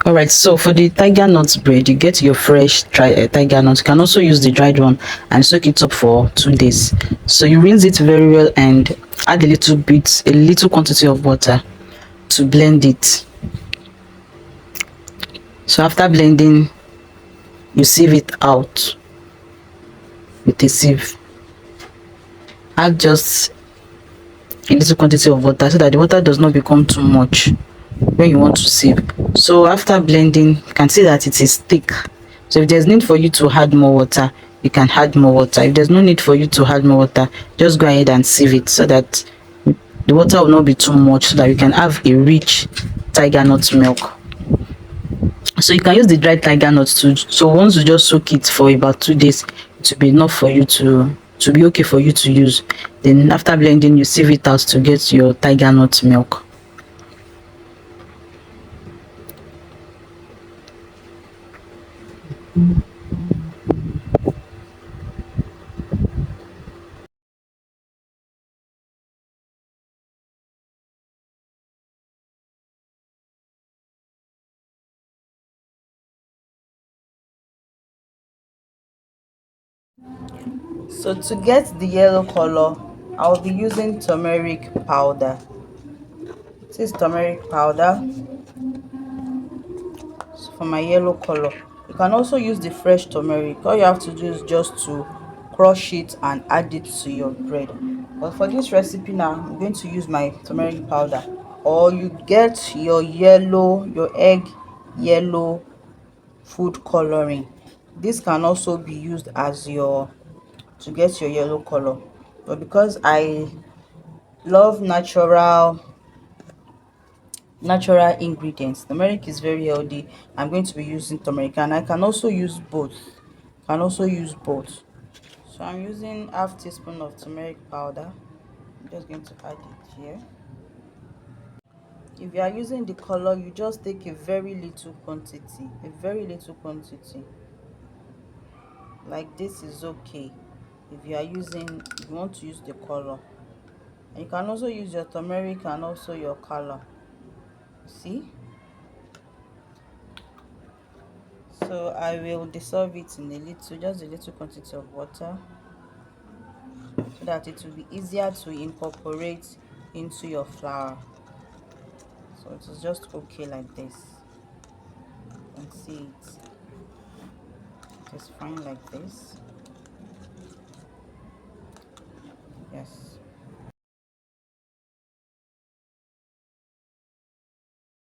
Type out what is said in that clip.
All right, so for the tiger nuts bread, you get your fresh tiger nuts. You can also use the dried one and soak it up for 2 days. So you rinse it very well and add a little quantity of water to blend it. So after blending, you sieve it out with a sieve. Add just a little quantity of water so that the water does not become too much when you want to sieve. So after blending, you can see that it is thick. So if there's need for you to add more water, you can add more water. If there's no need for you to add more water, just go ahead and sieve it so that the water will not be too much, so that you can have a rich tiger nut milk. So you can use the dried tiger nuts too. So once you just soak it for about 2 days, it will be enough for you to be okay for you to use. Then after blending, you sieve it out to get your tiger nut milk. So to get the yellow color, I'll be using turmeric powder. This is turmeric powder for my yellow color. You can also use the fresh turmeric. All you have to do is just to crush it and add it to your bread. But for this recipe now, I'm going to use my turmeric powder. Or you get your egg yellow food coloring. This can also be used as your to get your yellow color. But because I love natural ingredients, turmeric is very healthy, I'm going to be using turmeric, and I can also use both. So I'm using half teaspoon of turmeric powder. I'm just going to add it here. If you are using the color, you just take a very little quantity, like this is okay. If you want to use the color, and you can also use your turmeric and also your color. See, so I will dissolve it in just a little quantity of water, so that it will be easier to incorporate into your flour. So it is just okay like this. You can see it is fine like this.